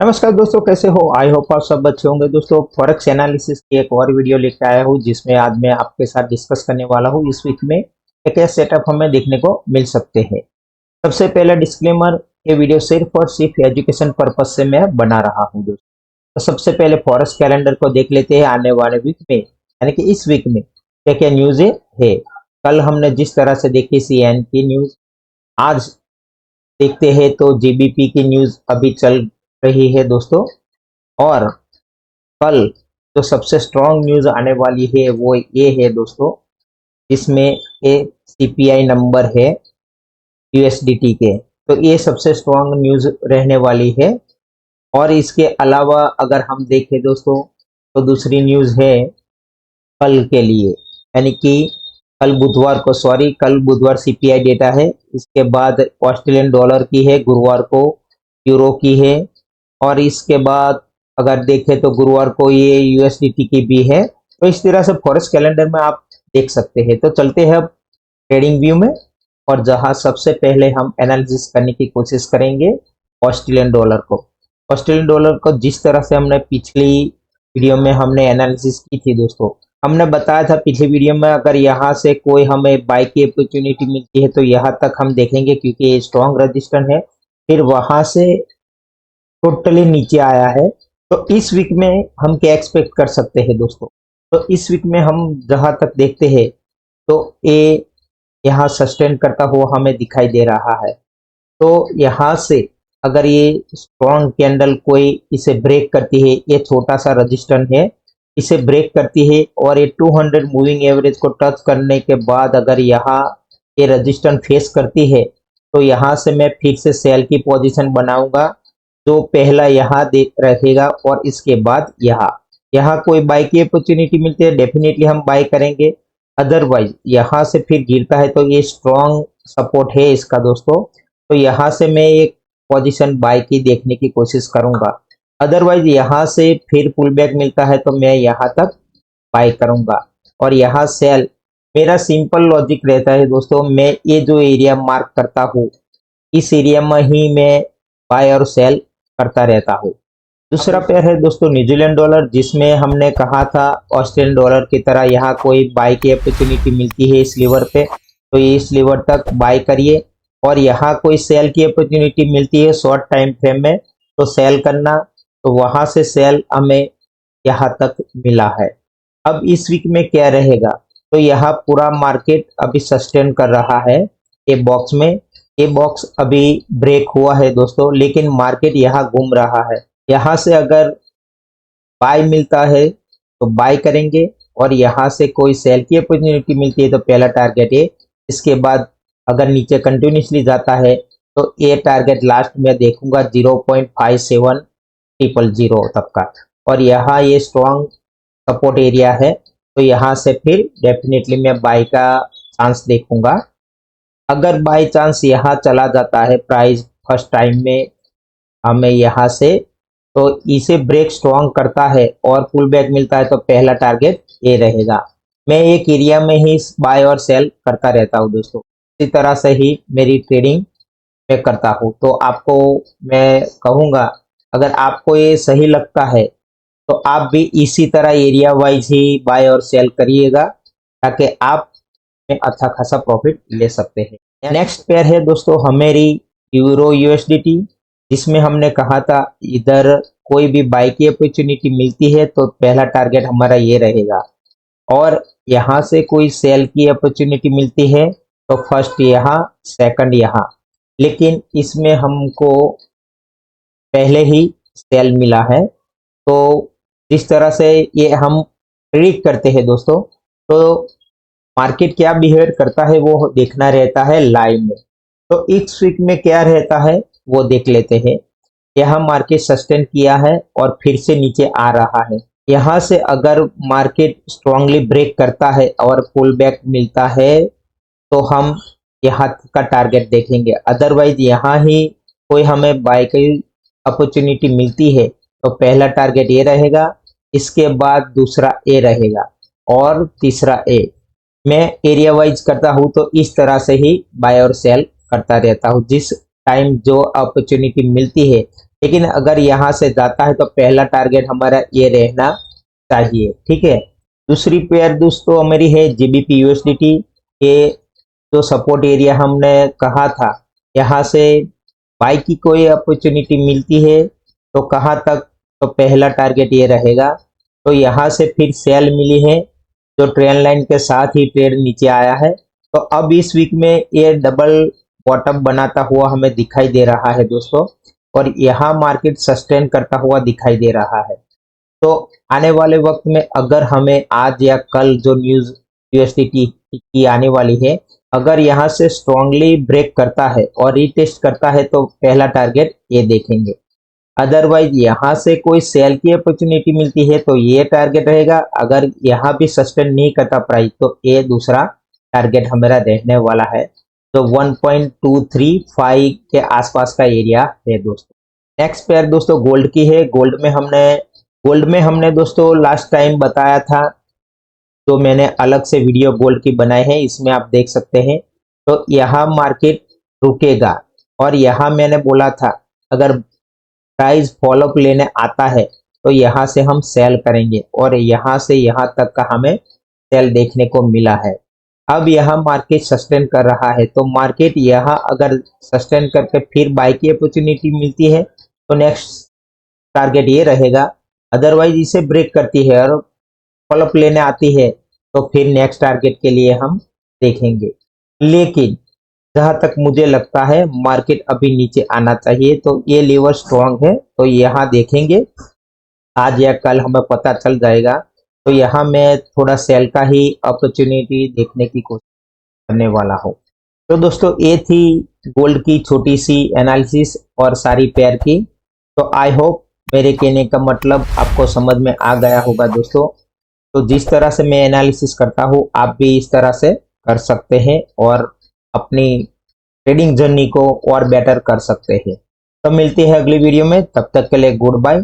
नमस्कार दोस्तों, कैसे हो? आई होप आप सब अच्छे होंगे। दोस्तों, फॉरेक्स एनालिसिस की एक और वीडियो लेकर आया हूँ जिसमें आज मैं आपके साथ डिस्कस करने वाला हूँ। इस वीक में एक ऐसा सेटअप हमें देखने को मिल सकते हैं। सबसे पहला डिस्क्लेमर, ये वीडियो सिर्फ और सिर्फ एजुकेशन पर्पज से मैं बना रहा हूँ दोस्तों। तो सबसे पहले फॉरेक्स कैलेंडर को देख लेते हैं। आने वाले वीक में यानी कि इस वीक में क्या क्या न्यूज है। कल हमने जिस तरह से देखी सीएन की न्यूज, आज देखते हैं तो जीबीपी की न्यूज अभी चल रही है दोस्तों। और कल जो सबसे स्ट्रॉन्ग न्यूज आने वाली है वो ये है दोस्तों, जिसमें ये सीपीआई नंबर है यूएसडीटी के। तो ये सबसे स्ट्रॉन्ग न्यूज रहने वाली है। और इसके अलावा अगर हम देखें दोस्तों, तो दूसरी न्यूज है कल के लिए, यानी कि कल बुधवार सीपीआई डेटा है। इसके बाद ऑस्ट्रेलियन डॉलर की है, गुरुवार को यूरो की है। और इसके बाद अगर देखें तो गुरुवार को ये यूएसडीटी की भी है। तो इस तरह से फॉरेक्स कैलेंडर में आप देख सकते हैं। तो चलते हैं अब ट्रेडिंग व्यू में, और जहां सबसे पहले हम एनालिसिस करने की कोशिश करेंगे ऑस्ट्रेलियन डॉलर को। ऑस्ट्रेलियन डॉलर को जिस तरह से हमने पिछली वीडियो में हमने एनालिसिस की थी दोस्तों, हमने बताया था पिछली वीडियो में अगर यहाँ से कोई हमें बाय की अपॉर्चुनिटी मिलती है तो यहाँ तक हम देखेंगे, क्योंकि ये स्ट्रॉन्ग रजिस्टर है। फिर वहां से टोटली नीचे आया है। तो इस वीक में हम क्या एक्सपेक्ट कर सकते हैं दोस्तों? तो इस वीक में हम जहां तक देखते हैं तो ये यहाँ सस्टेन करता हुआ हमें दिखाई दे रहा है। तो यहाँ से अगर ये स्ट्रॉन्ग कैंडल कोई इसे ब्रेक करती है, ये छोटा सा रजिस्टर है, इसे ब्रेक करती है और ये 200 मूविंग एवरेज को टच करने के बाद अगर यहाँ ये रजिस्टर फेस करती है तो यहाँ से मैं फिर से सेल की पोजीशन बनाऊंगा। जो पहला यहाँ रहेगा और इसके बाद यहाँ यहाँ कोई बाय की अपॉर्चुनिटी मिलती है डेफिनेटली हम बाय करेंगे। अदरवाइज यहाँ से फिर गिरता है तो ये स्ट्रॉन्ग सपोर्ट है इसका दोस्तों। तो यहाँ से मैं एक पोजीशन बाय की देखने की कोशिश करूंगा। अदरवाइज यहाँ से फिर पुल बैक मिलता है तो मैं यहाँ तक बाय करूंगा। और यहाँ सेल, मेरा सिंपल लॉजिक रहता है दोस्तों, मैं ये जो एरिया मार्क करता हूँ इस एरिया में ही मैं बाय और सेल करता रहता हूँ। दूसरा पेयर है दोस्तों न्यूजीलैंड डॉलर, जिसमें हमने कहा था ऑस्ट्रेलियन डॉलर की तरह यहाँ कोई बाय की अपॉर्चुनिटी मिलती है इस लीवर पे तो ये इस लीवर तक बाय करिए। और यहाँ कोई सेल की अपॉर्चुनिटी मिलती है शॉर्ट टाइम फ्रेम में तो सेल करना। तो वहां से सेल हमें यहाँ तक मिला है। अब इस वीक में क्या रहेगा? तो यहाँ पूरा मार्केट अभी सस्टेन कर रहा है ये बॉक्स में। ये बॉक्स अभी ब्रेक हुआ है दोस्तों, लेकिन मार्केट यहाँ घूम रहा है। यहाँ से अगर बाय मिलता है तो बाय करेंगे, और यहाँ से कोई सेल की अपॉर्चुनिटी मिलती है तो पहला टारगेट है। इसके बाद अगर नीचे कंटिन्यूसली जाता है तो ये टारगेट लास्ट में देखूंगा 0.5700 तक का। और यहाँ ये स्ट्रॉन्ग सपोर्ट एरिया है तो यहाँ से फिर डेफिनेटली मैं बाय का चांस देखूंगा। अगर बाय चांस यहाँ चला जाता है प्राइस फर्स्ट टाइम में हमें यहाँ से, तो इसे ब्रेक स्ट्रॉन्ग करता है और पुल बैक मिलता है तो पहला टारगेट ये रहेगा। मैं एक एरिया में ही बाय और सेल करता रहता हूँ दोस्तों। इसी तरह से ही मेरी ट्रेडिंग मैं करता हूँ। तो आपको मैं कहूँगा, अगर आपको ये सही लगता है तो आप भी इसी तरह एरिया वाइज ही बाय और सेल करिएगा, ताकि आप में अच्छा खासा प्रॉफिट ले सकते हैं। नेक्स्ट पेयर है दोस्तों हमारी यूरो यूएसडीटी, जिसमें हमने कहा था इधर कोई भी बाय की अपॉर्चुनिटी मिलती है तो पहला टारगेट हमारा ये रहेगा। और यहाँ से कोई सेल की अपॉर्चुनिटी मिलती है तो फर्स्ट यहाँ, सेकंड यहाँ। लेकिन इसमें हमको पहले ही सेल मिला है। तो जिस तरह से ये हम प्रिडिक्ट करते हैं दोस्तों, तो मार्केट क्या बिहेव करता है वो देखना रहता है लाइव में। तो इस वीक में क्या रहता है वो देख लेते हैं। यहाँ मार्केट सस्टेन किया है और फिर से नीचे आ रहा है। यहाँ से अगर मार्केट स्ट्रांगली ब्रेक करता है और पुल बैक मिलता है तो हम यहाँ का टारगेट देखेंगे। अदरवाइज यहाँ ही कोई हमें बाय की अपॉर्चुनिटी मिलती है तो पहला टारगेट ये रहेगा, इसके बाद दूसरा ए रहेगा और तीसरा ए। मैं एरिया वाइज करता हूँ तो इस तरह से ही बाय और सेल करता रहता हूँ। जिस टाइम जो अपॉर्चुनिटी मिलती है लेकिन अगर यहाँ से जाता है तो पहला टारगेट हमारा ये रहना चाहिए। ठीक है, दूसरी पेयर दोस्तों हमारी है जीबीपी यूएसडीटी। ये जो सपोर्ट एरिया हमने कहा था, यहाँ से बाई की कोई अपॉर्चुनिटी मिलती है तो कहाँ तक, तो पहला टारगेट ये रहेगा। तो यहाँ से फिर सेल मिली है जो ट्रेंड लाइन के साथ ही ट्रेड नीचे आया है। तो अब इस वीक में ये डबल बॉटम बनाता हुआ हमें दिखाई दे रहा है दोस्तों, और यहाँ मार्केट सस्टेन करता हुआ दिखाई दे रहा है। तो आने वाले वक्त में अगर हमें आज या कल जो न्यूज यूएसडीटी की आने वाली है, अगर यहाँ से स्ट्रांगली ब्रेक करता है और रीटेस्ट करता है तो पहला टारगेट ये देखेंगे। अदरवाइज यहाँ से कोई सेल की अपॉर्चुनिटी मिलती है तो ये टारगेट रहेगा। अगर यहाँ भी सस्टेन नहीं करता प्राइस तो ये दूसरा टारगेट हमारा रहने वाला है, तो 1.235 के आसपास का एरिया है दोस्तों। नेक्स्ट पेयर दोस्तों गोल्ड की है। गोल्ड में हमने दोस्तों लास्ट टाइम बताया था, तो मैंने अलग से वीडियो गोल्ड की बनाई है, इसमें आप देख सकते हैं। तो यहाँ मार्केट रुकेगा और यहाँ मैंने बोला था अगर प्राइस फॉलोअप लेने आता है तो यहाँ से हम सेल करेंगे, और यहाँ से यहाँ तक का हमें सेल देखने को मिला है। अब यहाँ मार्केट सस्टेन कर रहा है, तो मार्केट यहाँ अगर सस्टेन करके फिर बाई की अपॉर्चुनिटी मिलती है तो नेक्स्ट टारगेट ये रहेगा। अदरवाइज इसे ब्रेक करती है और फॉलोअप लेने आती है तो फिर नेक्स्ट टारगेट के लिए हम देखेंगे। लेकिन जहां तक मुझे लगता है मार्केट अभी नीचे आना चाहिए, तो ये लेवल स्ट्रांग है तो यहाँ देखेंगे, आज या कल हमें पता चल जाएगा। तो यहाँ मैं थोड़ा सेल का ही अपॉर्चुनिटी देखने की कोशिश करने वाला हूँ। तो दोस्तों ये थी गोल्ड की छोटी सी एनालिसिस और सारी पेयर की। तो आई होप मेरे कहने का मतलब आपको समझ में आ गया होगा दोस्तों। तो जिस तरह से मैं एनालिसिस करता हूँ आप भी इस तरह से कर सकते हैं और अपनी ट्रेडिंग जर्नी को और बेटर कर सकते हैं। तो मिलते हैं अगली वीडियो में, तब तक के लिए गुड बाय।